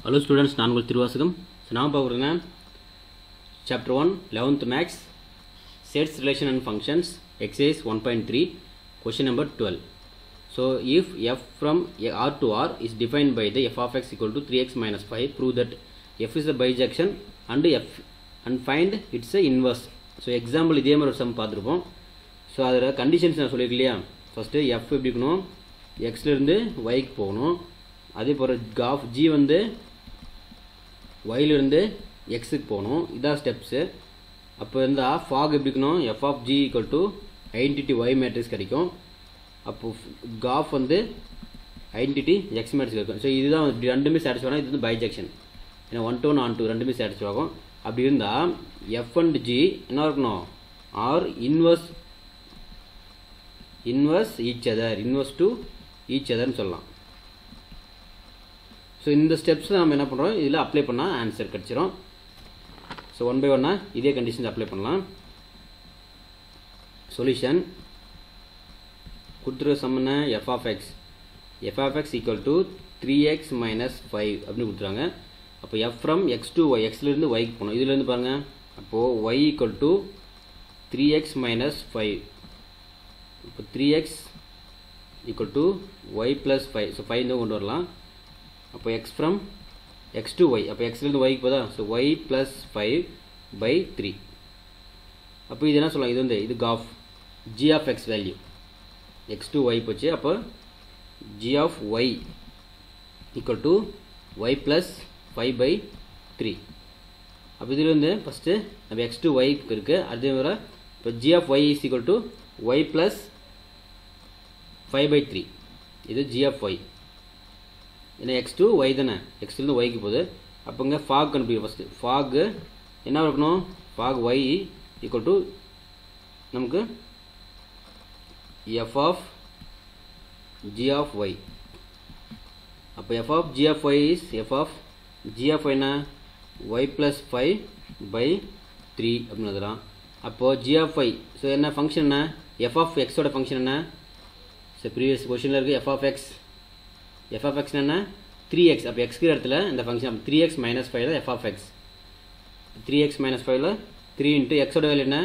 Hello students, நான் உங்கள் திருவாசகம். நான் பார்க்குறேங்க chapter 1 11th maths sets relation and functions exercise 1.3 question number 12. So if f from R to R is defined by the f of x equal to 3x minus 5, prove that f is a bijection and find its inverse. So example இதே மாதிரி ஒரு some பார்த்துருப்போம். So அதில் conditions நான் சொல்லியிருக்கேன் இல்லையா. First F எப்படி இருக்கணும், எக்ஸ்லேருந்து ஒய்க்கு போகணும். அதே போல் g வந்து yலிருந்து எக்ஸுக்கு போகணும். இதான் ஸ்டெப்ஸு. அப்போ இருந்தால் ஃபாக் எப்படி இருக்கணும், f of g equal to identity y matrix கிடைக்கும். அப்போது காஃப் வந்து ஐடென்டிட்டி எக்ஸ் மேட்ரிக்ஸ் கிடைக்கும். ஸோ இதுதான் இப்படி ரெண்டுமே சாட்டிஸ்ஃபை ஆகும். இது வந்து பைஜெக்ஷன். ஏன்னா 1 to 1 on 2 ரெண்டுமே சாட்டிஸ்ஃபை ஆகும். அப்படி இருந்தால் எஃப் அண்ட் ஜி என்ன இருக்கணும், are inverse each other, inverse to each அதர்னு சொல்லலாம். ஸோ இந்த ஸ்டெப்ஸில் நம்ம என்ன பண்ணுறோம், இதில் அப்ளை பண்ணால் ஆன்சர் கிடச்சிரும். ஸோ 1 by 1 இதே கண்டிஷன்ஸ் அப்ளை பண்ணலாம். சொல்யூஷன் கொடுத்துருக்க சம்மன f of x equal to 3x minus 5 அப்படின்னு கொடுத்துருவாங்க. அப்போ f from x to y, எக்ஸ்லேருந்து ஒய்க்கு போகணும். இதுலேருந்து பாருங்கள், அப்போது Y equal to 3x minus 5. இப்போ 3x equal to y plus 5. So 5 தான் கொண்டு வரலாம். அப்போ x from x to y, அப்போ எக்ஸ்லேருந்து ஒய்க்கு போதா. So y plus 5/3. அப்போ இது என்ன சொல்லலாம், இது வந்து இது gof g of x value x to y போச்சு. அப்போ g of y equal to y plus 5/3. அப்போ இதில் வந்து ஃபஸ்ட்டு நம்ம எக்ஸ் டு ஒய்க்கு இருக்குது. அதே மாதிரி இப்போ g of y is equal to y plus 5/3. இது ஜி ஆஃப் ஒய். ஏன்னா எக்ஸ் டு ஒய் தானே, எக்ஸ்லேருந்து ஒய்க்கு போகுது. அப்போங்க ஃபாக் கண்டுபிடிக்கும். ஃபஸ்ட்டு ஃபாக் என்ன இருக்கணும், ஃபாக் ஒய் ஈக்குவல் டு நமக்கு f of g of y. அப்போ f of g of y is f of g of ஒய்னா ஒய் ப்ளஸ் 5/3 அப்படின்னு எழுதலாம். அப்போது ஜி ஆஃப் ஒய், ஸோ என்ன ஃபங்க்ஷன் என்ன, எஃப் ஆஃப் எக்ஸோட ஃபங்க்ஷன் என்ன. ஸோ ப்ரீவியஸ் கொஷனில் இருக்குது எஃப் ஆஃப் எக்ஸ் என்ன 3x. அப்போ எக்ஸ்க்கு இடத்துல இந்த ஃபங்க்ஷன் 3x மைனஸ் 5 தான் f of x. 3x minus 5ல் 3 இன்ட்டு எக்ஸோட வேல்யூ என்ன,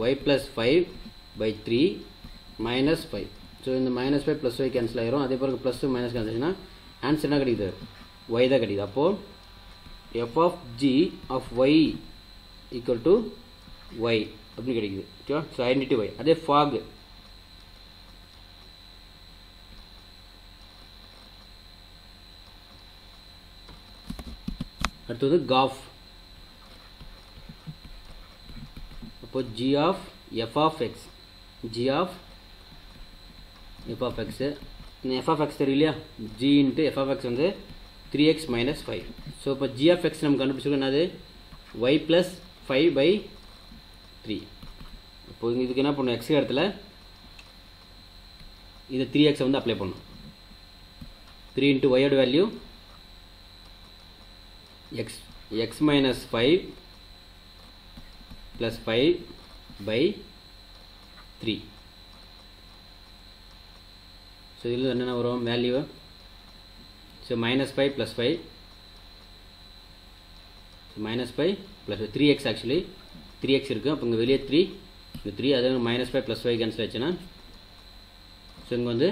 ஒய் ப்ளஸ் 5/3 மைனஸ் 5. ஸோ இந்த மைனஸ் 5 ப்ளஸ் 5 கேன்சல் ஆகிரும். அதே போல் ப்ளஸ் 2 மைனஸ் கேன்சல் ஆச்சுன்னா ஆன்சர் என்ன கிடைக்குது, ஒய் தான் கிடைக்குது. அப்போது f of g of y equal to y அப்படின்னு கிடைக்குது. ஓகேவா. So identity y. அதே ஃபாக் அடுத்தது காஃப். அப்போ g of f of x, g of f of x, f of x தெரியலையா, g into f of x வந்து 3x minus 5. So இப்போ g of x நம்ம கண்டுபிடிச்சிருக்கோம் என்னது, ஒய் ப்ளஸ் 5/3. இப்போ இதுக்கு என்ன பண்ணணும், எக்ஸ் இடத்துல இது 3x வந்து அப்ளை பண்ணணும். 3 இன்ட்டு ஒய்யோட value x minus 5 plus 5/3. So இதில் என்னென்ன வரும் value, so -5 + 5, -5 + 3x actually 3x இருக்குது. அப்போ இங்கே வெளியே 3, இந்த 3 அதாவது -5 + 5 கேன்சல் ஆச்சுன்னா, ஸோ இங்கே வந்து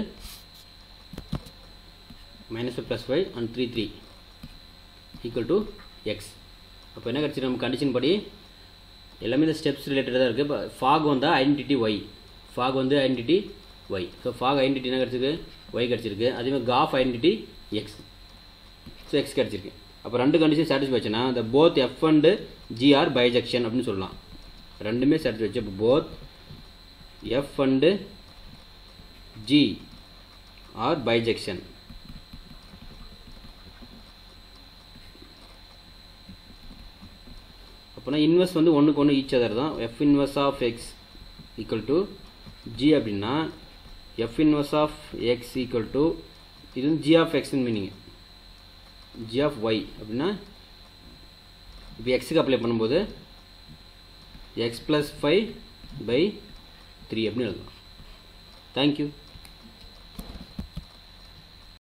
-5 + 5 and 3 ஈக்குவல் டு எக்ஸ். அப்போ என்ன கிடச்சி நம்ம கண்டிஷன் படி எல்லாமே இந்த ஸ்டெப்ஸ் ரிலேட்டடாக தான் இருக்குது. இப்போ ஃபாக் வந்தால் ஐடென்டிட்டி ஒய், ஃபாக் வந்து identity y. So fog identity என்ன கிடச்சிருக்கு, ஒய் கிடச்சிருக்கு. அதேமாதிரி gof identity x, so x கிடச்சிருக்கு. அப்போ ரெண்டு கண்டிஷன் சாட்டிஸ்ஃபை ஆச்சுன்னா இந்த both f and g are bijection அப்படின்னு சொல்லலாம். ரெண்டுமே சாட்டிஸ்ஃபை ஆச்சு. இப்போ both f and g are bijection. அப்போனா இன்வெர்ஸ் வந்து ஒன்றுக்கு ஒன்று ஈச் அதர் தான். F inverse of x equal to g அப்படின்னா f inverse of x equal to இது வந்து ஜி ஆஃப் எக்ஸ்ன்னு மீனிங், ஜி ஆஃப் ஒய் அப்படின்னா இப்போ எக்ஸுக்கு அப்ளை பண்ணும்போது எக்ஸ் ப்ளஸ் 5/3 அப்படின்னு எழுதலாம். தேங்க்யூ.